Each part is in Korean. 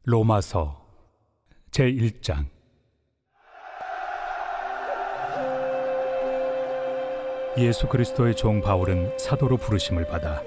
로마서 제1장. 예수 그리스도의 종 바울은 사도로 부르심을 받아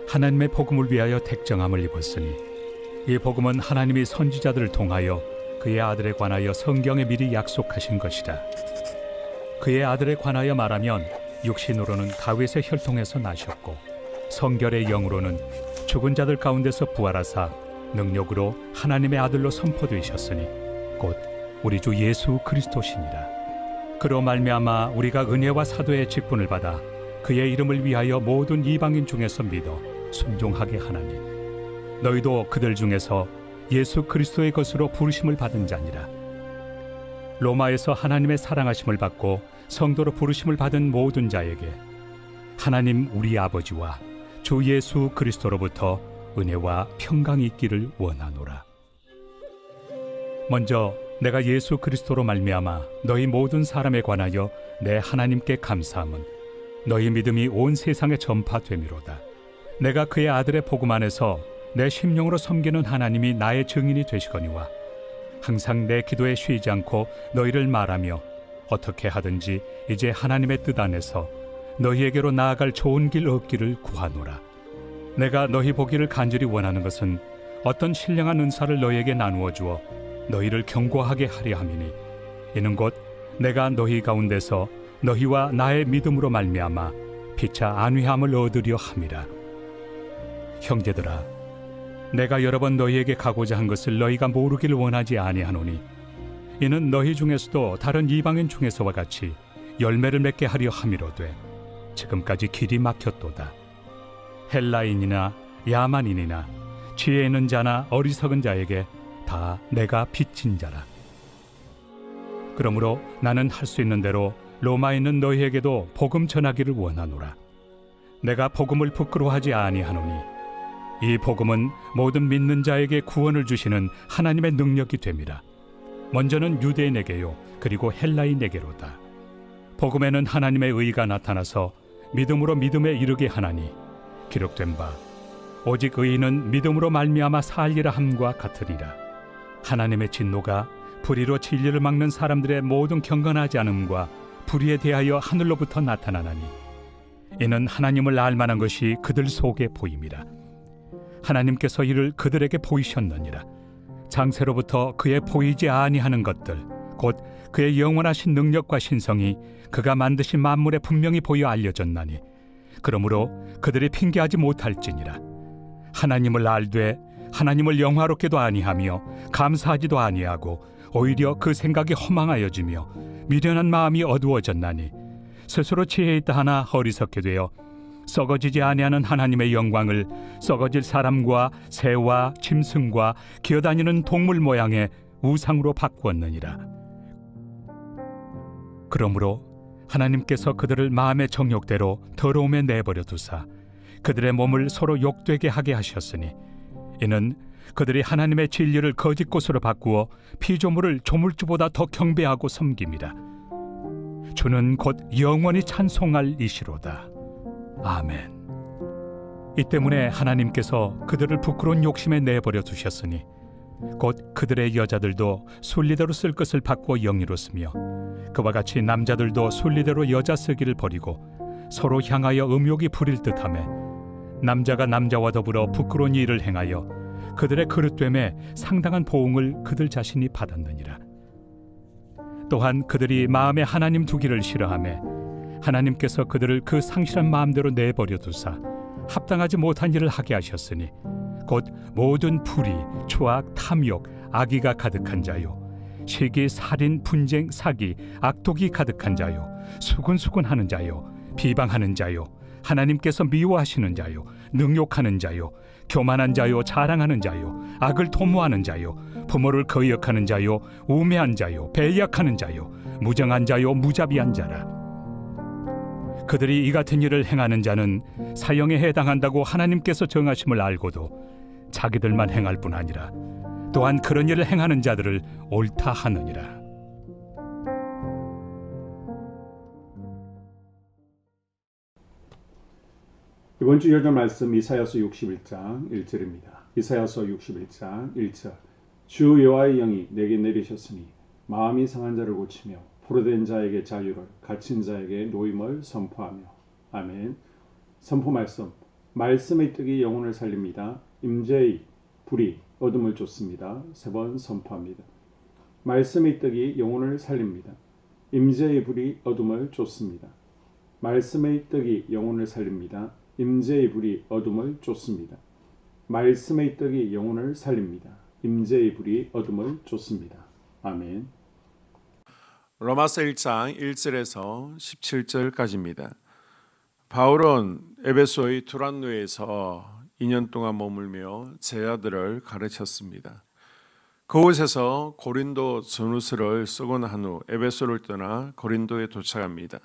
하나님의 복음을 위하여 택정함을 입었으니, 이 복음은 하나님이 선지자들을 통하여 그의 아들에 관하여 성경에 미리 약속하신 것이라. 그의 아들에 관하여 말하면 육신으로는 다윗의 혈통에서 나셨고, 성결의 영으로는 죽은 자들 가운데서 부활하사 능력으로 하나님의 아들로 선포되셨으니 곧 우리 주 예수 그리스도시니라. 그로 말미암아 우리가 은혜와 사도의 직분을 받아 그의 이름을 위하여 모든 이방인 중에서 믿어 순종하게 하나니, 너희도 그들 중에서 예수 그리스도의 것으로 부르심을 받은 자니라. 로마에서 하나님의 사랑하심을 받고 성도로 부르심을 받은 모든 자에게 하나님 우리 아버지와 주 예수 그리스도로부터 은혜와 평강이 있기를 원하노라. 먼저 내가 예수 그리스도로 말미암아 너희 모든 사람에 관하여 내 하나님께 감사함은 너희 믿음이 온 세상에 전파됨이로다. 내가 그의 아들의 복음 안에서 내 심령으로 섬기는 하나님이 나의 증인이 되시거니와, 항상 내 기도에 쉬지 않고 너희를 말하며 어떻게 하든지 이제 하나님의 뜻 안에서 너희에게로 나아갈 좋은 길 얻기를 구하노라. 내가 너희 보기를 간절히 원하는 것은 어떤 신령한 은사를 너희에게 나누어 주어 너희를 견고하게 하려 함이니, 이는 곧 내가 너희 가운데서 너희와 나의 믿음으로 말미암아 피차 안위함을 얻으려 함이라. 형제들아, 내가 여러 번 너희에게 가고자 한 것을 너희가 모르기를 원하지 아니하노니, 이는 너희 중에서도 다른 이방인 중에서와 같이 열매를 맺게 하려 함이로되 지금까지 길이 막혔도다. 헬라인이나 야만인이나 지혜 있는 자나 어리석은 자에게 다 내가 빚진 자라. 그러므로 나는 할 수 있는 대로 로마에 있는 너희에게도 복음 전하기를 원하노라. 내가 복음을 부끄러워하지 아니하노니, 이 복음은 모든 믿는 자에게 구원을 주시는 하나님의 능력이 됨이라. 먼저는 유대인에게요, 그리고 헬라인에게로다. 복음에는 하나님의 의가 나타나서 믿음으로 믿음에 이르게 하나니, 기록된 바 오직 의인은 믿음으로 말미암아 살리라 함과 같으리라. 하나님의 진노가 불의로 진리를 막는 사람들의 모든 경건하지 않음과 불의에 대하여 하늘로부터 나타나나니, 이는 하나님을 알만한 것이 그들 속에 보임이라. 하나님께서 이를 그들에게 보이셨느니라. 장세로부터 그의 보이지 아니하는 것들, 곧 그의 영원하신 능력과 신성이 그가 만드신 만물에 분명히 보여 알려졌나니, 그러므로 그들이 핑계하지 못할지니라. 하나님을 알되 하나님을 영화롭게도 아니하며 감사하지도 아니하고 오히려 그 생각이 허망하여지며 미련한 마음이 어두워졌나니, 스스로 지혜 있다 하나 어리석게 되어 썩어지지 아니하는 하나님의 영광을 썩어질 사람과 새와 짐승과 기어다니는 동물 모양의 우상으로 바꾸었느니라. 그러므로 하나님께서 그들을 마음의 정욕대로 더러움에 내버려 두사 그들의 몸을 서로 욕되게 하게 하셨으니, 이는 그들이 하나님의 진리를 거짓 것으로 바꾸어 피조물을 조물주보다 더 경배하고 섬김이라. 주는 곧 영원히 찬송할 이시로다. 아멘. 이 때문에 하나님께서 그들을 부끄러운 욕심에 내버려 두셨으니, 곧 그들의 여자들도 순리대로 쓸 것을 바꾸어 영리로 쓰며, 그와 같이 남자들도 순리대로 여자 쓰기를 버리고 서로 향하여 음욕이 부릴 듯하며, 남자가 남자와 더불어 부끄러운 일을 행하여 그들의 그릇됨에 상당한 보응을 그들 자신이 받았느니라. 또한 그들이 마음에 하나님 두기를 싫어하며 하나님께서 그들을 그 상실한 마음대로 내버려 두사 합당하지 못한 일을 하게 하셨으니, 곧 모든 불의, 추악, 탐욕, 악의가 가득한 자요, 시기, 살인, 분쟁, 사기, 악독이 가득한 자요, 수군수군하는 자요, 비방하는 자요, 하나님께서 미워하시는 자요, 능욕하는 자요, 교만한 자요, 자랑하는 자요, 악을 도모하는 자요, 부모를 거역하는 자요, 우매한 자요, 배약하는 자요, 무정한 자요, 무자비한 자라. 그들이 이 같은 일을 행하는 자는 사형에 해당한다고 하나님께서 정하심을 알고도 자기들만 행할 뿐 아니라 또한 그런 일을 행하는 자들을 옳다 하느니라. 이번 주 열전 말씀 이사야서 61장 1절입니다. 이사야서 61장 1절. 주 여호와의 영이 내게 내리셨으니 마음이 상한 자를 고치며 포로된 자에게 자유를, 갇힌 자에게 노임을 선포하며. 아멘. 선포 말씀. 말씀의 뜻이 영혼을 살립니다. 임재의 불이 어둠을 쫓습니다. 세 번 선포합니다. 말씀의 뜻이 영혼을 살립니다. 임재의 불이 어둠을 쫓습니다. 말씀의 뜻이 영혼을 살립니다. 임재의 불이 어둠을 쫓습니다. 말씀의 떡이 영혼을 살립니다. 임재의 불이 어둠을 쫓습니다. 아멘. 로마서 1장 1절에서 17절까지입니다. 바울은 에베소의 두란노에서 2년 동안 머물며 제자들을 가르쳤습니다. 그곳에서 고린도 전후서를 쓰고 난 후 에베소를 떠나 고린도에 도착합니다.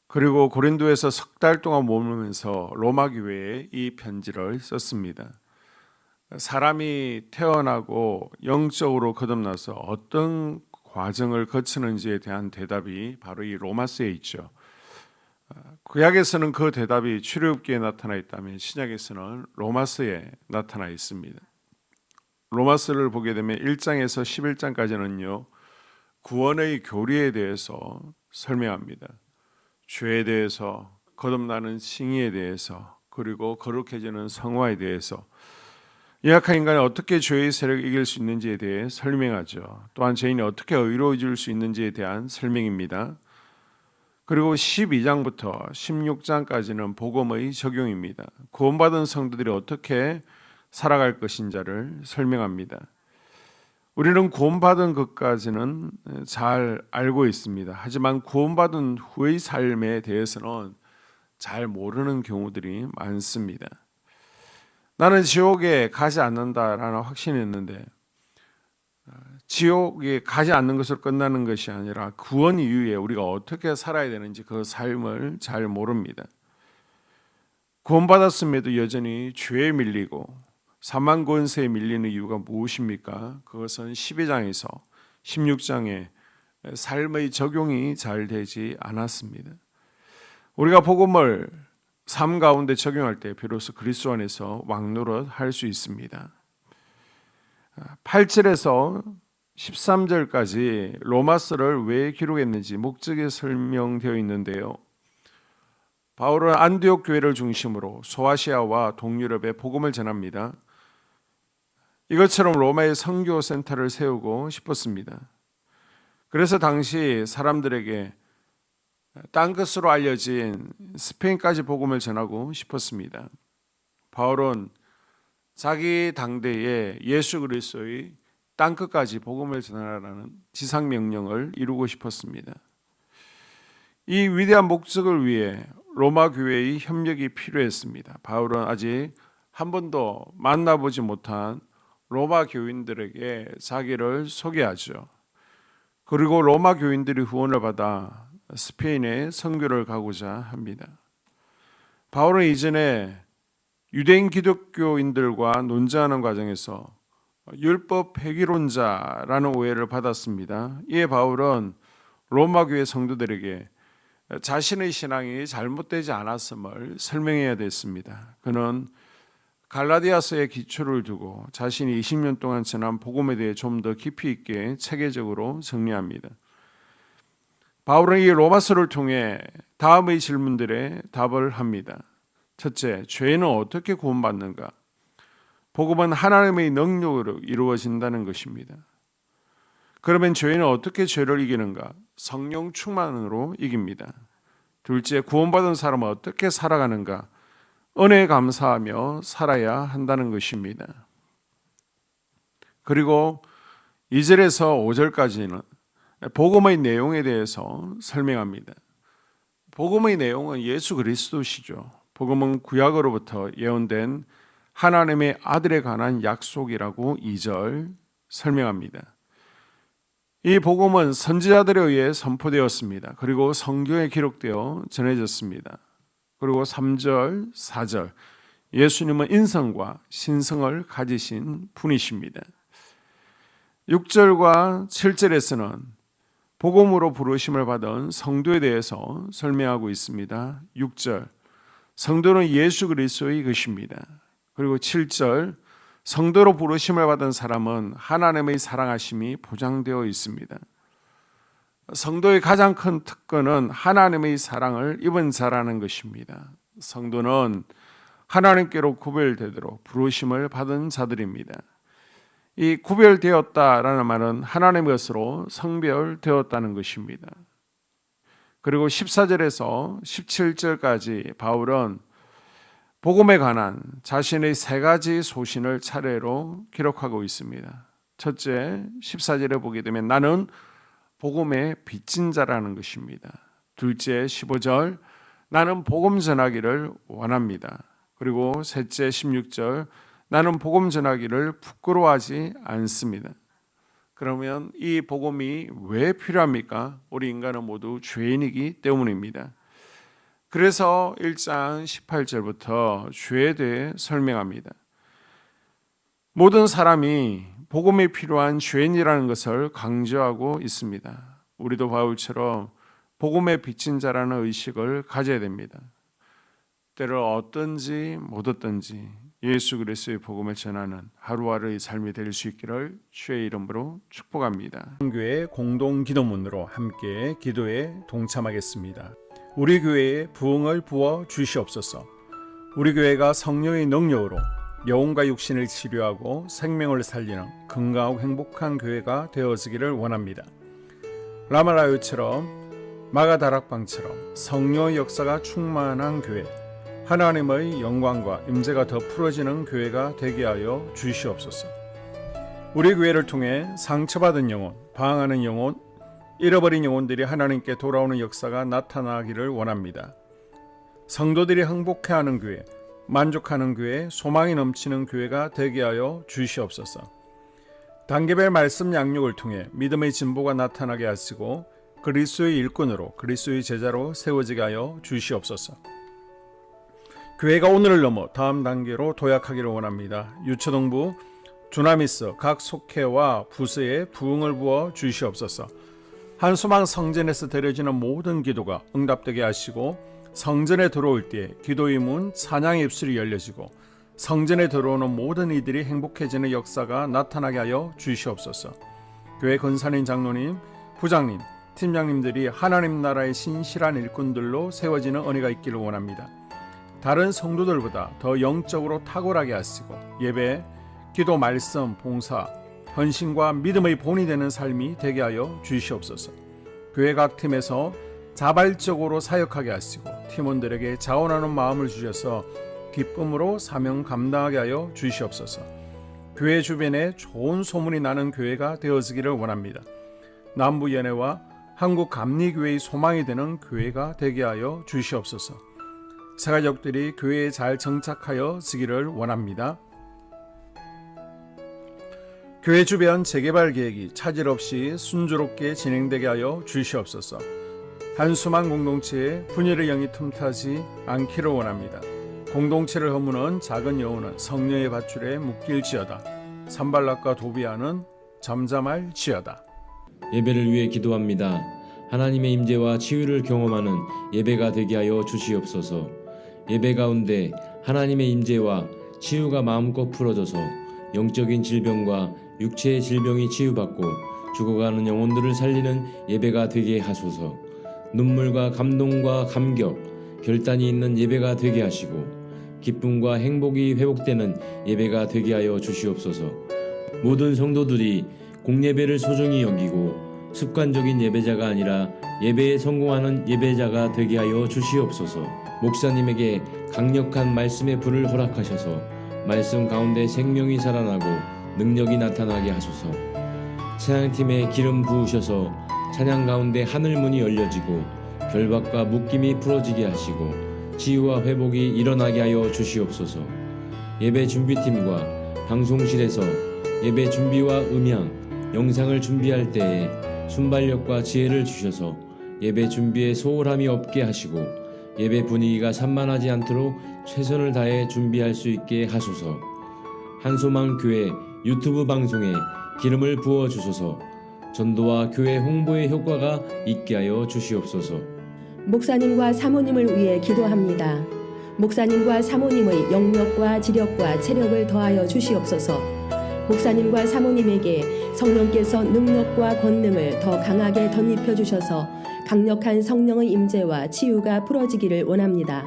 그리고 고린도에서 석 달 동안 머물면서 로마 교회에 이 편지를 썼습니다. 사람이 태어나고 영적으로 거듭나서 어떤 과정을 거치는지에 대한 대답이 바로 이 로마서에 있죠. 구약에서는 그 대답이 출애굽기에 나타나 있다면 신약에서는 로마서에 나타나 있습니다. 로마서를 보게 되면 1장에서 11장까지는요, 구원의 교리에 대해서 설명합니다. 죄에 대해서, 거듭나는 칭의에 대해서, 그리고 거룩해지는 성화에 대해서, 연약한 인간이 어떻게 죄의 세력을 이길 수 있는지에 대해 설명하죠. 또한 죄인이 어떻게 의로워질 수 있는지에 대한 설명입니다. 그리고 12장부터 16장까지는 복음의 적용입니다. 구원받은 성도들이 어떻게 살아갈 것인지를 설명합니다. 우리는 구원받은 것까지는 잘 알고 있습니다. 하지만 구원받은 후의 삶에 대해서는 잘 모르는 경우들이 많습니다. 나는 지옥에 가지 않는다라는 확신이 있는데, 지옥에 가지 않는 것으로 끝나는 것이 아니라 구원 이후에 우리가 어떻게 살아야 되는지 그 삶을 잘 모릅니다. 구원받았음에도 여전히 죄에 밀리고 사망 권세에 밀리는 이유가 무엇입니까? 그것은 12장에서 16장에 삶의 적용이 잘 되지 않았습니다. 우리가 복음을 삶 가운데 적용할 때 비로소 그리스도 안에서 왕노릇 할 수 있습니다. 8절에서 13절까지 로마서를 왜 기록했는지 목적이 설명되어 있는데요. 바울은 안디옥 교회를 중심으로 소아시아와 동유럽에 복음을 전합니다. 이것처럼 로마의 선교 센터를 세우고 싶었습니다. 그래서 당시 사람들에게 땅끝으로 알려진 스페인까지 복음을 전하고 싶었습니다. 바울은 자기 당대에 예수 그리스도의 땅끝까지 복음을 전하라는 지상 명령을 이루고 싶었습니다. 이 위대한 목적을 위해 로마 교회의 협력이 필요했습니다. 바울은 아직 한 번도 만나보지 못한 로마 교인들에게 자기를 소개하죠. 그리고 로마 교인들이 후원을 받아 스페인에 선교를 가고자 합니다. 바울은 이전에 유대인 기독교인들과 논쟁하는 과정에서 율법 폐기론자라는 오해를 받았습니다. 이에 바울은 로마 교회 성도들에게 자신의 신앙이 잘못되지 않았음을 설명해야 됐습니다. 그는 갈라디아서에 기초를 두고 자신이 20년 동안 전한 복음에 대해 좀 더 깊이 있게 체계적으로 정리합니다. 바울은 이 로마서를 통해 다음의 질문들에 답을 합니다. 첫째, 죄는 어떻게 구원받는가? 복음은 하나님의 능력으로 이루어진다는 것입니다. 그러면 죄는 어떻게 죄를 이기는가? 성령 충만으로 이깁니다. 둘째, 구원받은 사람은 어떻게 살아가는가? 은혜에 감사하며 살아야 한다는 것입니다. 그리고 2절에서 5절까지는 복음의 내용에 대해서 설명합니다. 복음의 내용은 예수 그리스도시죠. 복음은 구약으로부터 예언된 하나님의 아들에 관한 약속이라고 2절 설명합니다. 이 복음은 선지자들에 의해 선포되었습니다. 그리고 성경에 기록되어 전해졌습니다. 그리고 3절, 4절 예수님은 인성과 신성을 가지신 분이십니다. 6절과 7절에서는 복음으로 부르심을 받은 성도에 대해서 설명하고 있습니다. 6절, 성도는 예수 그리스도의 것입니다. 그리고 7절, 성도로 부르심을 받은 사람은 하나님의 사랑하심이 보장되어 있습니다. 성도의 가장 큰 특권은 하나님의 사랑을 입은 자라는 것입니다. 성도는 하나님께로 구별되도록 부르심을 받은 자들입니다. 이 구별되었다라는 말은 하나님의 것으로 성별되었다는 것입니다. 그리고 14절에서 17절까지 바울은 복음에 관한 자신의 세 가지 소신을 차례로 기록하고 있습니다. 첫째, 14절에 보게 되면 나는 복음의 빚진 자라는 것입니다. 둘째, 15절, 나는 복음 전하기를 원합니다. 그리고 셋째, 16절, 나는 복음 전하기를 부끄러워하지 않습니다. 그러면 이 복음이 왜 필요합니까? 우리 인간은 모두 죄인이기 때문입니다. 그래서 1장 18절부터 죄에 대해 설명합니다. 모든 사람이 복음이 필요한 죄인이라는 것을 강조하고 있습니다. 우리도 바울처럼 복음에 빚진 자라는 의식을 가져야 됩니다. 때를 얻든지 못 얻든지 예수 그리스도의 복음을 전하는 하루하루의 삶이 될 수 있기를 주의 이름으로 축복합니다. 교회 공동 기도문으로 함께 기도에 동참하겠습니다. 우리 교회에 부흥을 부어 주시옵소서. 우리 교회가 성령의 능력으로 영혼과 육신을 치료하고 생명을 살리는 건강하고 행복한 교회가 되어지기를 원합니다. 라마라요처럼 마가다락방처럼 성령의 역사가 충만한 교회, 하나님의 영광과 임재가 더 풀어지는 교회가 되게 하여 주시옵소서. 우리 교회를 통해 상처받은 영혼, 방황하는 영혼, 잃어버린 영혼들이 하나님께 돌아오는 역사가 나타나기를 원합니다. 성도들이 행복해하는 교회, 만족하는 교회, 소망이 넘치는 교회가 되게 하여 주시옵소서. 단계별 말씀 양육을 통해 믿음의 진보가 나타나게 하시고 그리스도의 일꾼으로 그리스도의 제자로 세워지게 하여 주시옵소서. 교회가 오늘을 넘어 다음 단계로 도약하기를 원합니다. 유초동부 주나미스 각 속회와 부서에 부흥을 부어 주시옵소서. 한소망 성전에서 드려지는 모든 기도가 응답되게 하시고 성전에 들어올 때 기도의 문, 찬양의 입술이 열려지고 성전에 들어오는 모든 이들이 행복해지는 역사가 나타나게 하여 주시옵소서. 교회 권사님, 장로님, 부장님, 팀장님들이 하나님 나라의 신실한 일꾼들로 세워지는 은혜가 있기를 원합니다. 다른 성도들보다 더 영적으로 탁월하게 하시고 예배, 기도, 말씀, 봉사, 헌신과 믿음의 본이 되는 삶이 되게 하여 주시옵소서. 교회 각 팀에서 자발적으로 사역하게 하시고 팀원들에게 자원하는 마음을 주셔서 기쁨으로 사명 감당하게 하여 주시옵소서. 교회 주변에 좋은 소문이 나는 교회가 되어지기를 원합니다. 남부연회와 한국감리교회의 소망이 되는 교회가 되게 하여 주시옵소서. 새가족들이 교회에 잘 정착하여 지기를 원합니다. 교회 주변 재개발 계획이 차질 없이 순조롭게 진행되게 하여 주시옵소서. 한수만 공동체에 분열의 영이 틈타지 않기를 원합니다. 공동체를 허무는 작은 여우는 성령의 밧줄에 묶일지어다. 산발락과 도비아는 잠잠할지어다. 예배를 위해 기도합니다. 하나님의 임재와 치유를 경험하는 예배가 되게 하여 주시옵소서. 예배 가운데 하나님의 임재와 치유가 마음껏 풀어져서 영적인 질병과 육체의 질병이 치유받고 죽어가는 영혼들을 살리는 예배가 되게 하소서. 눈물과 감동과 감격, 결단이 있는 예배가 되게 하시고 기쁨과 행복이 회복되는 예배가 되게 하여 주시옵소서. 모든 성도들이 공예배를 소중히 여기고 습관적인 예배자가 아니라 예배에 성공하는 예배자가 되게 하여 주시옵소서. 목사님에게 강력한 말씀의 불을 허락하셔서 말씀 가운데 생명이 살아나고 능력이 나타나게 하소서. 찬양팀에 기름 부으셔서 찬양 가운데 하늘문이 열려지고 결박과 묶임이 풀어지게 하시고 치유와 회복이 일어나게 하여 주시옵소서. 예배 준비팀과 방송실에서 예배 준비와 음향, 영상을 준비할 때에 순발력과 지혜를 주셔서 예배 준비에 소홀함이 없게 하시고 예배 분위기가 산만하지 않도록 최선을 다해 준비할 수 있게 하소서. 한소망 교회 유튜브 방송에 기름을 부어 주소서. 전도와 교회 홍보의 효과가 있게 하여 주시옵소서. 목사님과 사모님을 위해 기도합니다. 목사님과 사모님의 영력과 지력과 체력을 더하여 주시옵소서. 목사님과 사모님에게 성령께서 능력과 권능을 더 강하게 덧입혀 주셔서 강력한 성령의 임재와 치유가 풀어지기를 원합니다.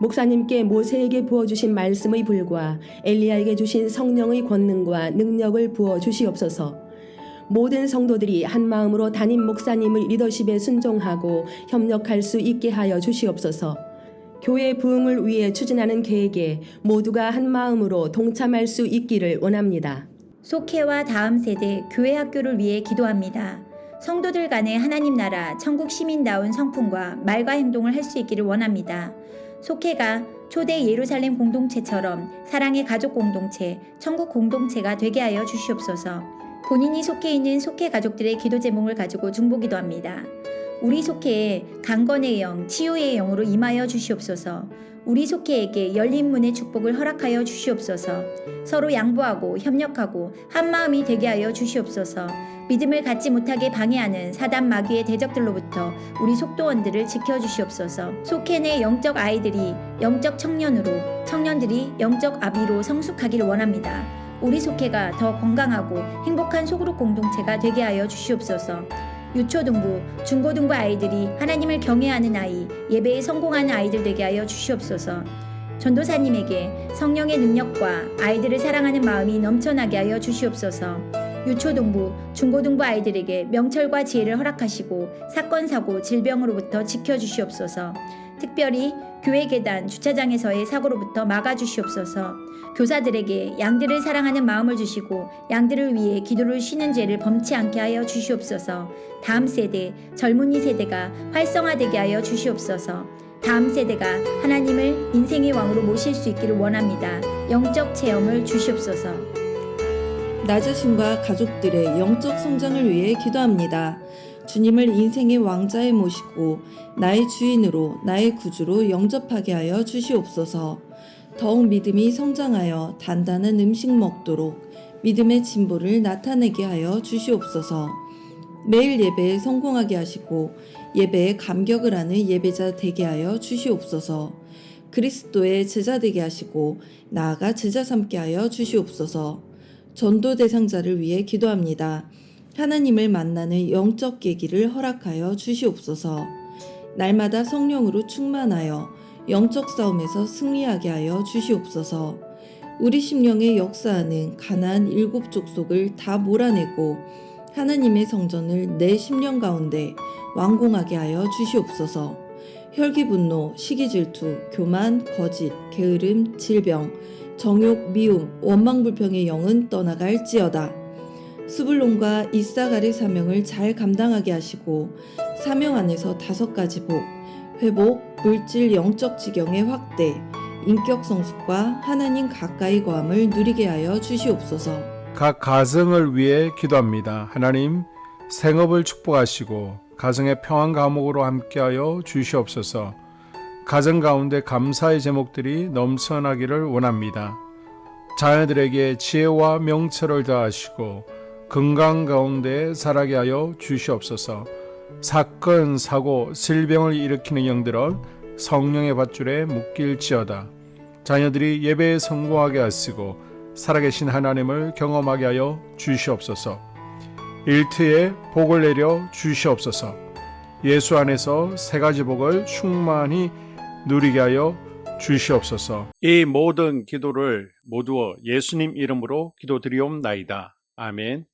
목사님께 모세에게 부어주신 말씀의 불과 엘리야에게 주신 성령의 권능과 능력을 부어 주시옵소서. 모든 성도들이 한 마음으로 담임 목사님의 리더십에 순종하고 협력할 수 있게 하여 주시옵소서. 교회 부흥을 위해 추진하는 계획에 모두가 한 마음으로 동참할 수 있기를 원합니다. 속회와 다음 세대 교회 학교를 위해 기도합니다. 성도들 간의 하나님 나라 천국 시민다운 성품과 말과 행동을 할 수 있기를 원합니다. 속회가 초대 예루살렘 공동체처럼 사랑의 가족 공동체, 천국 공동체가 되게 하여 주시옵소서. 본인이 속해 있는 속회 가족들의 기도 제목을 가지고 중보기도합니다. 우리 속회에 강건의 영, 치유의 영으로 임하여 주시옵소서. 우리 속회에게 열린 문의 축복을 허락하여 주시옵소서. 서로 양보하고 협력하고 한 마음이 되게 하여 주시옵소서. 믿음을 갖지 못하게 방해하는 사단 마귀의 대적들로부터 우리 속도원들을 지켜주시옵소서. 속회 내 영적 아이들이 영적 청년으로, 청년들이 영적 아비로 성숙하기를 원합니다. 우리 속회가 더 건강하고 행복한 소그룹 공동체가 되게 하여 주시옵소서. 유초등부, 중고등부 아이들이 하나님을 경외하는 아이, 예배에 성공하는 아이들 되게 하여 주시옵소서. 전도사님에게 성령의 능력과 아이들을 사랑하는 마음이 넘쳐나게 하여 주시옵소서. 유초등부, 중고등부 아이들에게 명철과 지혜를 허락하시고 사건, 사고, 질병으로부터 지켜주시옵소서. 특별히 교회 계단, 주차장에서의 사고로부터 막아주시옵소서. 교사들에게 양들을 사랑하는 마음을 주시고 양들을 위해 기도를 쉬는 죄를 범치 않게 하여 주시옵소서. 다음 세대, 젊은이 세대가 활성화되게 하여 주시옵소서. 다음 세대가 하나님을 인생의 왕으로 모실 수 있기를 원합니다. 영적 체험을 주시옵소서. 나 자신과 가족들의 영적 성장을 위해 기도합니다. 주님을 인생의 왕자에 모시고 나의 주인으로 나의 구주로 영접하게 하여 주시옵소서. 더욱 믿음이 성장하여 단단한 음식 먹도록 믿음의 진보를 나타내게 하여 주시옵소서. 매일 예배에 성공하게 하시고 예배에 감격을 하는 예배자 되게 하여 주시옵소서. 그리스도의 제자 되게 하시고 나아가 제자 삼게 하여 주시옵소서. 전도 대상자를 위해 기도합니다. 하나님을 만나는 영적 계기를 허락하여 주시옵소서. 날마다 성령으로 충만하여 영적 싸움에서 승리하게 하여 주시옵소서. 우리 심령에 역사하는 가나안 7 족속을 다 몰아내고 하나님의 성전을 내 심령 가운데 완공하게 하여 주시옵소서. 혈기 분노, 시기 질투, 교만, 거짓, 게으름, 질병, 정욕, 미움, 원망 불평의 영은 떠나갈지어다. 스불론과 이사갈의 사명을 잘 감당하게 하시고 사명 안에서 5가지 복, 회복, 물질 영적 지경의 확대, 인격 성숙과 하나님 가까이 거함을 누리게 하여 주시옵소서. 각 가정을 위해 기도합니다. 하나님, 생업을 축복하시고 가정의 평안 감옥으로 함께하여 주시옵소서. 가정 가운데 감사의 제목들이 넘쳐나기를 원합니다. 자녀들에게 지혜와 명철을 더하시고 건강 가운데 자라게 하여 주시옵소서. 사건, 사고, 질병을 일으키는 영들은 성령의 밧줄에 묶일지어다. 자녀들이 예배에 성공하게 하시고 살아계신 하나님을 경험하게 하여 주시옵소서. 일터에 복을 내려 주시옵소서. 예수 안에서 3가지 복을 충만히 누리게 하여 주시옵소서. 이 모든 기도를 모두 예수님 이름으로 기도드리옵나이다. 아멘.